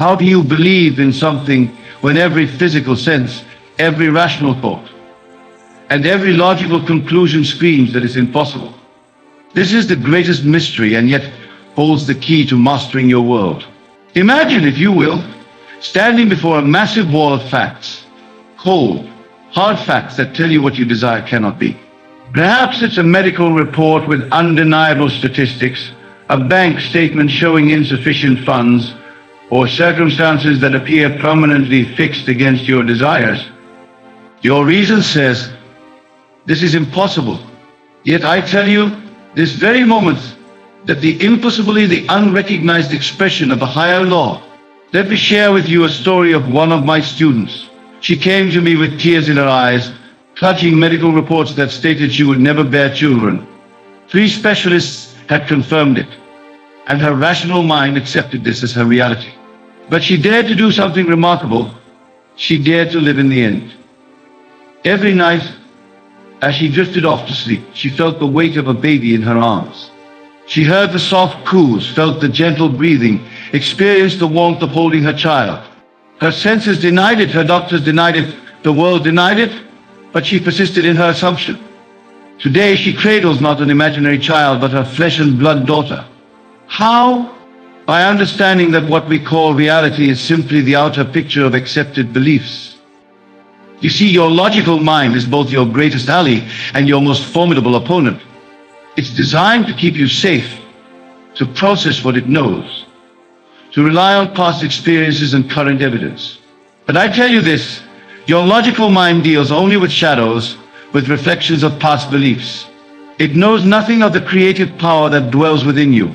How do you believe in something when every physical sense, every rational thought, and every logical conclusion screams that it's impossible? This is the greatest mystery and yet holds the key to mastering your world. Imagine, if you will, standing before a massive wall of facts, cold, hard facts that tell you what you desire cannot be. Perhaps it's a medical report with undeniable statistics, a bank statement showing insufficient funds, or circumstances that appear permanently fixed against your desires. Your reason says, this is impossible. Yet I tell you, this very moment, that the impossibly the unrecognized expression of a higher law. Let me share with you a story of one of my students. She came to me with tears in her eyes, clutching medical reports that stated she would never bear children. 3 specialists had confirmed it, and her rational mind accepted this as her reality. But she dared to do something remarkable. She dared to live in the end. Every night, as she drifted off to sleep, she felt the weight of a baby in her arms. She heard the soft coos, felt the gentle breathing, experienced the warmth of holding her child. Her senses denied it, her doctors denied it, the world denied it, but she persisted in her assumption. Today she cradles not an imaginary child, but her flesh and blood daughter. How? By understanding that what we call reality is simply the outer picture of accepted beliefs. You see, your logical mind is both your greatest ally and your most formidable opponent. It's designed to keep you safe, to process what it knows, to rely on past experiences and current evidence. But I tell you this, your logical mind deals only with shadows, with reflections of past beliefs. It knows nothing of the creative power that dwells within you.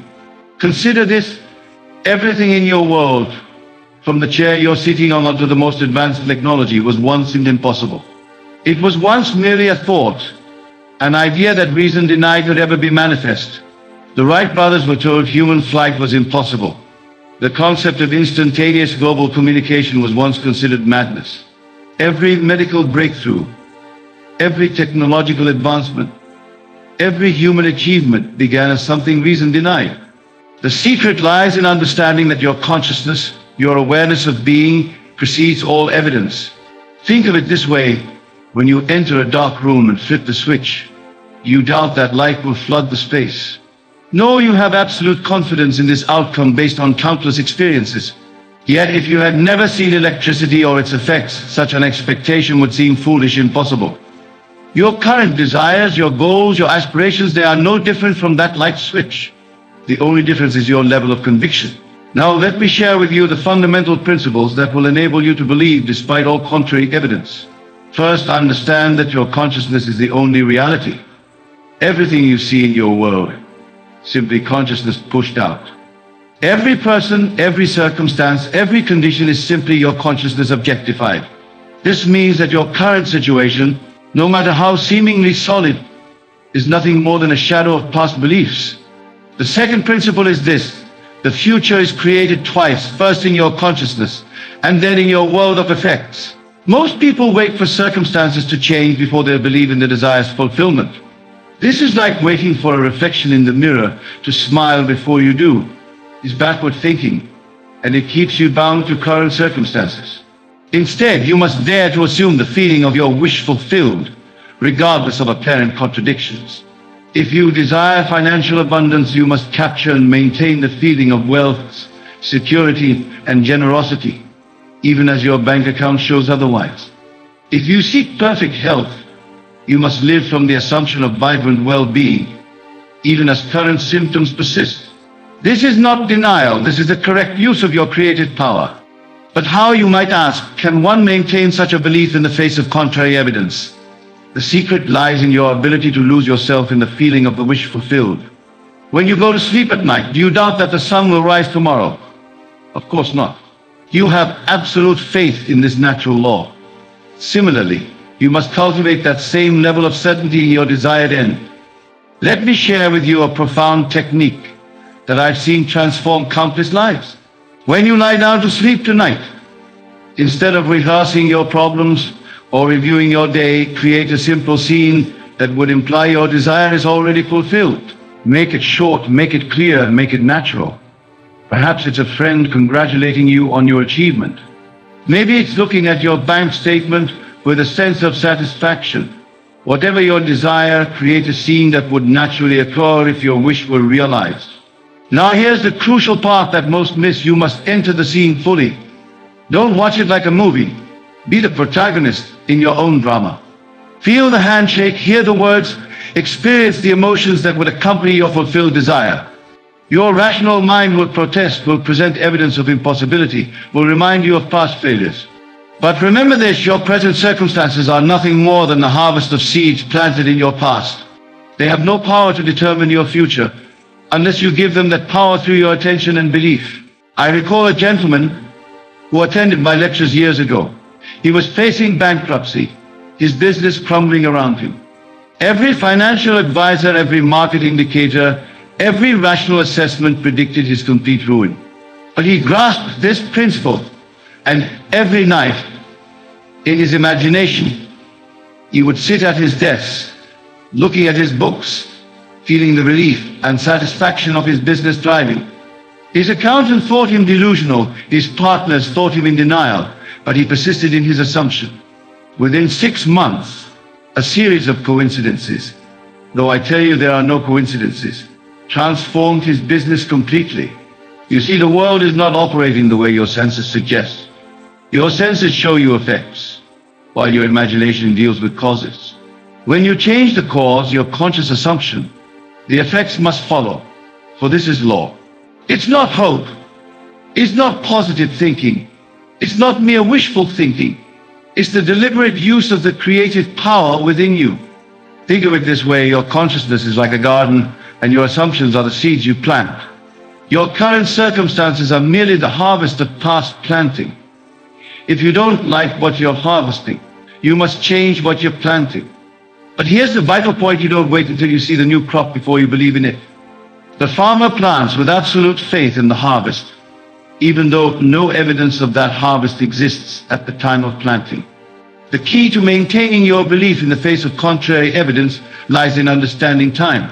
Consider this, everything in your world, from the chair you're sitting on to the most advanced technology, was once seemed impossible. It was once merely a thought, an idea that reason denied could ever be manifest. The Wright brothers were told human flight was impossible. The concept of instantaneous global communication was once considered madness. Every medical breakthrough, every technological advancement, every human achievement began as something reason denied. The secret lies in understanding that your consciousness, your awareness of being, precedes all evidence. Think of it this way. When you enter a dark room and flip the switch, you doubt that light will flood the space. No, you have absolute confidence in this outcome based on countless experiences. Yet if you had never seen electricity or its effects, such an expectation would seem foolish, impossible. Your current desires, your goals, your aspirations, they are no different from that light switch. The only difference is your level of conviction. Now let me share with you the fundamental principles that will enable you to believe despite all contrary evidence. First, understand that your consciousness is the only reality. Everything you see in your world, simply consciousness pushed out. Every person, every circumstance, every condition is simply your consciousness objectified. This means that your current situation, no matter how seemingly solid, is nothing more than a shadow of past beliefs. The second principle is this: the future is created twice, first in your consciousness, and then in your world of effects. Most people wait for circumstances to change before they believe in the desire's fulfillment. This is like waiting for a reflection in the mirror to smile before you do. It's backward thinking, and it keeps you bound to current circumstances. Instead, you must dare to assume the feeling of your wish fulfilled, regardless of apparent contradictions. If you desire financial abundance, you must capture and maintain the feeling of wealth, security, and generosity, even as your bank account shows otherwise. If you seek perfect health, you must live from the assumption of vibrant well-being, even as current symptoms persist. This is not denial, this is the correct use of your creative power. But how, you might ask, can one maintain such a belief in the face of contrary evidence? The secret lies in your ability to lose yourself in the feeling of the wish fulfilled. When you go to sleep at night, do you doubt that the sun will rise tomorrow? Of course not. You have absolute faith in this natural law. Similarly, you must cultivate that same level of certainty in your desired end. Let me share with you a profound technique that I've seen transform countless lives. When you lie down to sleep tonight, instead of rehearsing your problems or reviewing your day, create a simple scene that would imply your desire is already fulfilled. Make it short, make it clear, make it natural. Perhaps it's a friend congratulating you on your achievement. Maybe it's looking at your bank statement with a sense of satisfaction. Whatever your desire, create a scene that would naturally occur if your wish were realized. Now here's the crucial part that most miss. You must enter the scene fully. Don't watch it like a movie. Be the protagonist in your own drama. Feel the handshake, hear the words, experience the emotions that would accompany your fulfilled desire. Your rational mind will protest, will present evidence of impossibility, will remind you of past failures. But remember this, your present circumstances are nothing more than the harvest of seeds planted in your past. They have no power to determine your future, unless you give them that power through your attention and belief. I recall a gentleman who attended my lectures years ago. He was facing bankruptcy, his business crumbling around him. Every financial advisor, every market indicator, every rational assessment predicted his complete ruin. But he grasped this principle, and every night, in his imagination, he would sit at his desk, looking at his books, feeling the relief and satisfaction of his business thriving. His accountant thought him delusional, his partners thought him in denial, but he persisted in his assumption. Within 6 months, a series of coincidences, though I tell you there are no coincidences, transformed his business completely. You see, the world is not operating the way your senses suggest. Your senses show you effects, while your imagination deals with causes. When you change the cause, your conscious assumption, the effects must follow, for this is law. It's not hope. It's not positive thinking. It's not mere wishful thinking. It's the deliberate use of the creative power within you. Think of it this way, your consciousness is like a garden, and your assumptions are the seeds you plant. Your current circumstances are merely the harvest of past planting. If you don't like what you're harvesting, you must change what you're planting. But here's the vital point: you don't wait until you see the new crop before you believe in it. The farmer plants with absolute faith in the harvest, even though no evidence of that harvest exists at the time of planting. The key to maintaining your belief in the face of contrary evidence lies in understanding time.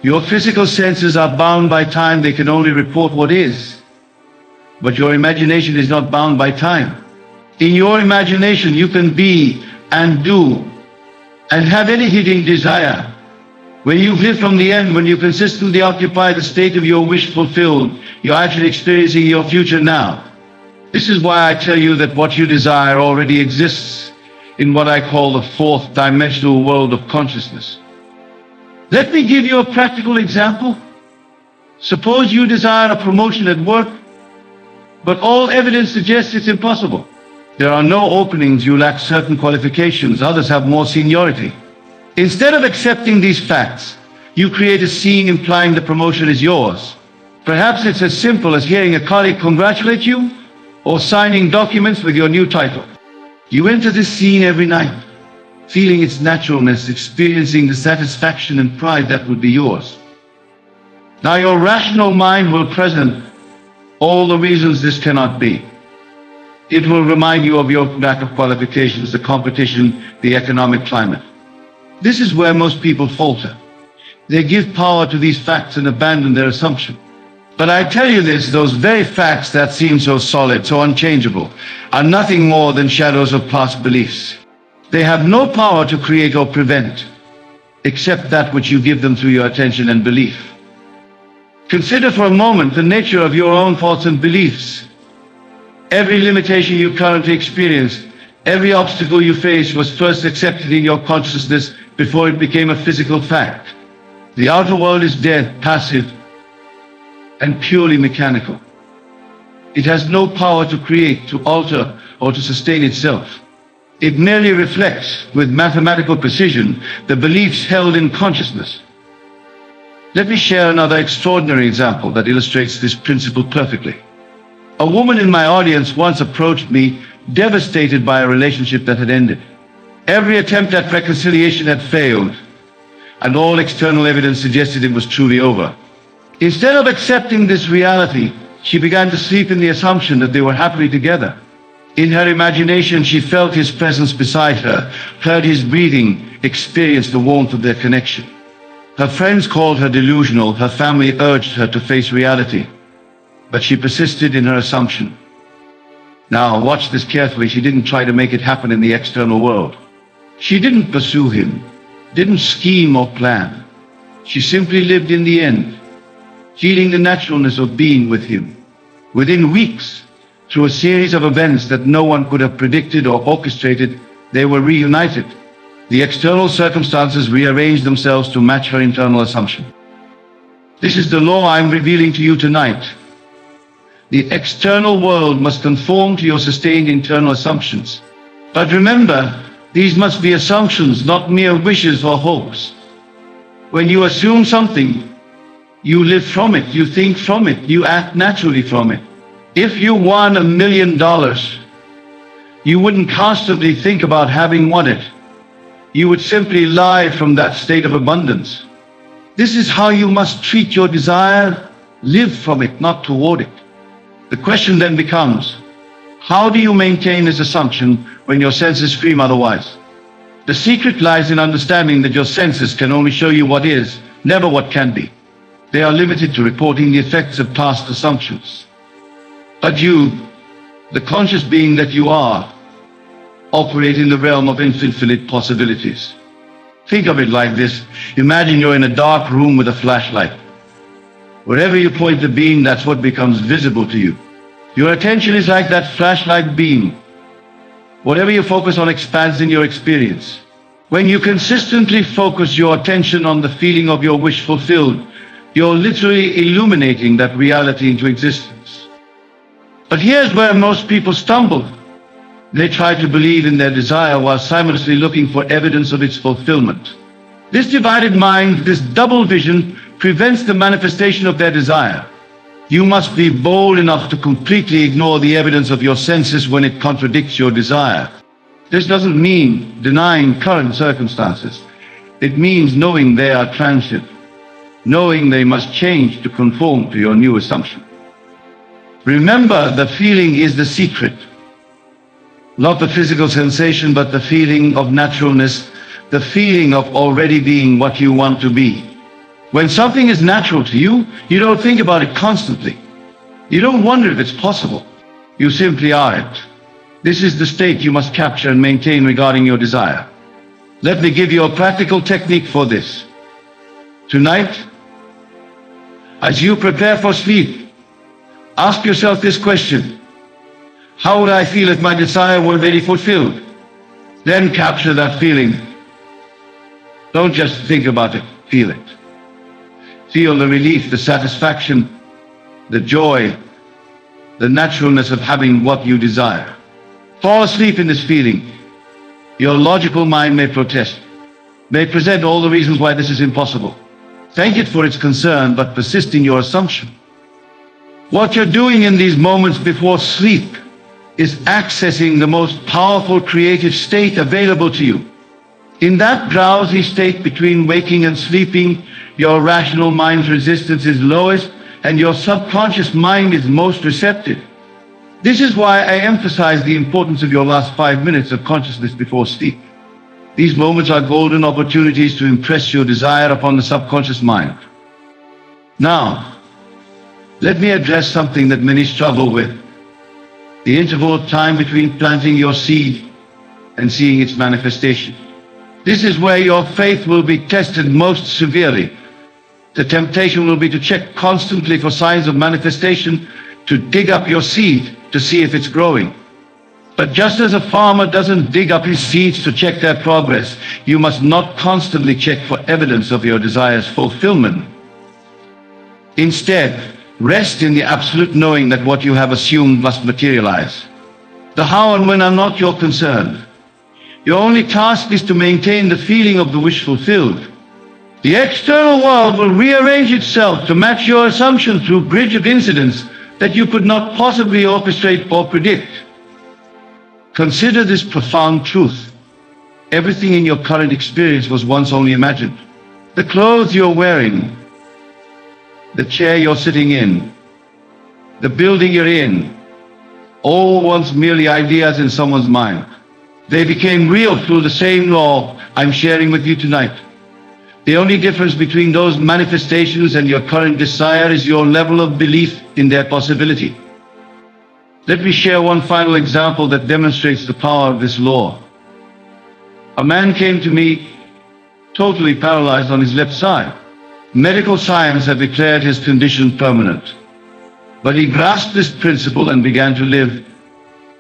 Your physical senses are bound by time, they can only report what is. But your imagination is not bound by time. In your imagination you can be and do and have any hidden desire. When you live from the end, when you consistently occupy the state of your wish fulfilled, you're actually experiencing your future now. This is why I tell you that what you desire already exists in what I call the fourth dimensional world of consciousness. Let me give you a practical example. Suppose you desire a promotion at work, but all evidence suggests it's impossible. There are no openings, you lack certain qualifications, others have more seniority. Instead of accepting these facts, you create a scene implying the promotion is yours. Perhaps it's as simple as hearing a colleague congratulate you, or signing documents with your new title. You enter this scene every night, feeling its naturalness, experiencing the satisfaction and pride that would be yours. Now your rational mind will present all the reasons this cannot be. It will remind you of your lack of qualifications, the competition, the economic climate. This is where most people falter. They give power to these facts and abandon their assumption. But I tell you this, those very facts that seem so solid, so unchangeable, are nothing more than shadows of past beliefs. They have no power to create or prevent, except that which you give them through your attention and belief. Consider for a moment the nature of your own thoughts and beliefs. Every limitation you currently experience, every obstacle you face was first accepted in your consciousness before it became a physical fact. The outer world is dead, passive, and purely mechanical. It has no power to create, to alter, or to sustain itself. It merely reflects, with mathematical precision, the beliefs held in consciousness. Let me share another extraordinary example that illustrates this principle perfectly. A woman in my audience once approached me, devastated by a relationship that had ended. Every attempt at reconciliation had failed, and all external evidence suggested it was truly over. Instead of accepting this reality, she began to sleep in the assumption that they were happily together. In her imagination, she felt his presence beside her, heard his breathing, experienced the warmth of their connection. Her friends called her delusional, her family urged her to face reality. but she persisted in her assumption. Now, watch this carefully. She didn't try to make it happen in the external world. She didn't pursue him, didn't scheme or plan. She simply lived in the end, feeling the naturalness of being with him. Within weeks, through a series of events that no one could have predicted or orchestrated, they were reunited. The external circumstances rearranged themselves to match her internal assumption. This is the law I'm revealing to you tonight. The external world must conform to your sustained internal assumptions. But remember, these must be assumptions, not mere wishes or hopes. When you assume something, you live from it, you think from it, you act naturally from it. If you won $1 million, you wouldn't constantly think about having won it. You would simply lie from that state of abundance. This is how you must treat your desire. Live from it, not toward it. The question then becomes, how do you maintain this assumption when your senses scream otherwise? The secret lies in understanding that your senses can only show you what is, never what can be. They are limited to reporting the effects of past assumptions. But you, the conscious being that you are, operate in the realm of infinite possibilities. Think of it like this. Imagine you're in a dark room with a flashlight. Wherever you point the beam, that's what becomes visible to you. Your attention is like that flashlight beam. Whatever you focus on expands in your experience. When you consistently focus your attention on the feeling of your wish fulfilled, you're literally illuminating that reality into existence. But here's where most people stumble. They try to believe in their desire while simultaneously looking for evidence of its fulfillment. This divided mind, this double vision, prevents the manifestation of their desire. You must be bold enough to completely ignore the evidence of your senses when it contradicts your desire. This doesn't mean denying current circumstances. It means knowing they are transient, knowing they must change to conform to your new assumption. Remember, the feeling is the secret. Not the physical sensation, but the feeling of naturalness, the feeling of already being what you want to be. When something is natural to you, you don't think about it constantly. You don't wonder if it's possible. You simply are it. This is the state you must capture and maintain regarding your desire. Let me give you a practical technique for this. Tonight, as you prepare for sleep, ask yourself this question. How would I feel if my desire were really fulfilled? Then capture that feeling. Don't just think about it, feel it. Feel the relief, the satisfaction, the joy, the naturalness of having what you desire. Fall asleep in this feeling. Your logical mind may protest, may present all the reasons why this is impossible. Thank it for its concern, but persist in your assumption. What you're doing in these moments before sleep is accessing the most powerful creative state available to you. In that drowsy state between waking and sleeping, your rational mind's resistance is lowest and your subconscious mind is most receptive. This is why I emphasize the importance of your last 5 minutes of consciousness before sleep. These moments are golden opportunities to impress your desire upon the subconscious mind. Now, let me address something that many struggle with. The interval of time between planting your seed and seeing its manifestation. This is where your faith will be tested most severely. The temptation will be to check constantly for signs of manifestation, to dig up your seed to see if it's growing. But just as a farmer doesn't dig up his seeds to check their progress, you must not constantly check for evidence of your desire's fulfillment. Instead, rest in the absolute knowing that what you have assumed must materialize. The how and when are not your concern. Your only task is to maintain the feeling of the wish fulfilled. The external world will rearrange itself to match your assumption through a bridge of incidents that you could not possibly orchestrate or predict. Consider this profound truth. Everything in your current experience was once only imagined. The clothes you're wearing, the chair you're sitting in, the building you're in, all once merely ideas in someone's mind. They became real through the same law I'm sharing with you tonight. The only difference between those manifestations and your current desire is your level of belief in their possibility. Let me share one final example that demonstrates the power of this law. A man came to me totally paralyzed on his left side. Medical science had declared his condition permanent. But he grasped this principle and began to live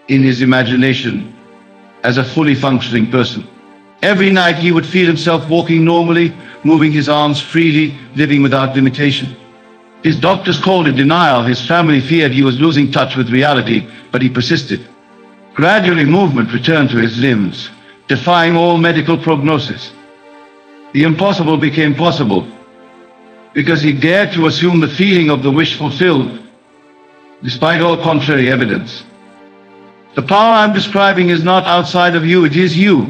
in his imagination as a fully functioning person. Every night he would feel himself walking normally, moving his arms freely, living without limitation. His doctors called it denial. His family feared he was losing touch with reality, but he persisted. Gradually, movement returned to his limbs, defying all medical prognosis. The impossible became possible because he dared to assume the feeling of the wish fulfilled, despite all contrary evidence. The power I'm describing is not outside of you, it is you.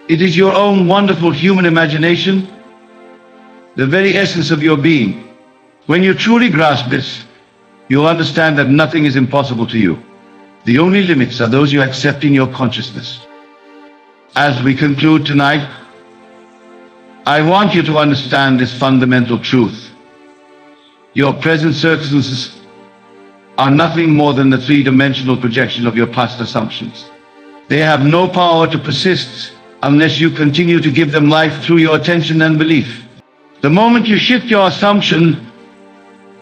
It is your own wonderful human imagination, the very essence of your being. When you truly grasp this, you'll understand that nothing is impossible to you. The only limits are those you accept in your consciousness. As we conclude tonight, I want you to understand this fundamental truth. Your present circumstances are nothing more than the three-dimensional projection of your past assumptions. They have no power to persist unless you continue to give them life through your attention and belief. The moment you shift your assumption,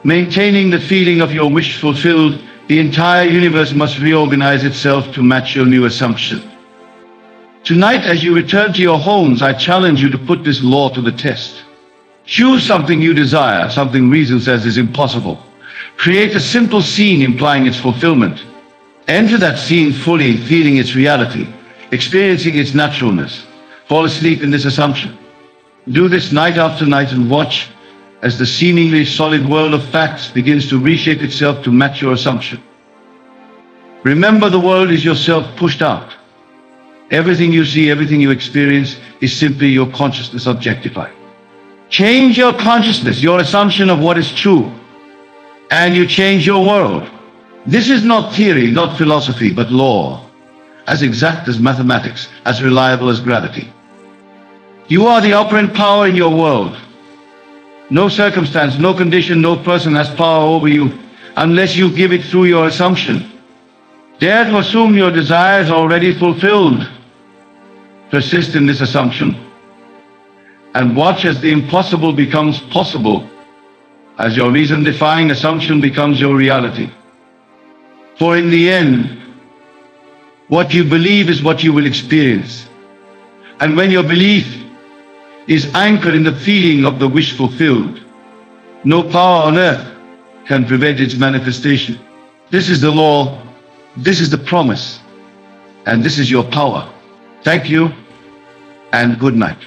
maintaining the feeling of your wish fulfilled, the entire universe must reorganize itself to match your new assumption. Tonight, as you return to your homes, I challenge you to put this law to the test. Choose something you desire, something reason says is impossible. Create a simple scene implying its fulfillment. Enter that scene fully, feeling its reality, experiencing its naturalness. Fall asleep in this assumption. Do this night after night and watch as the seemingly solid world of facts begins to reshape itself to match your assumption. Remember, the world is yourself pushed out. Everything you see, everything you experience is simply your consciousness objectified. Change your consciousness, your assumption of what is true, and you change your world. This is not theory, not philosophy, but law, as exact as mathematics, as reliable as gravity. You are the operant power in your world. No circumstance, no condition, no person has power over you unless you give it through your assumption. Dare to assume your desire is already fulfilled. Persist in this assumption and watch as the impossible becomes possible, as your reason-defying assumption becomes your reality. For in the end, what you believe is what you will experience. And when your belief is anchored in the feeling of the wish fulfilled, no power on earth can prevent its manifestation. This is the law, this is the promise, and this is your power. Thank you, and good night.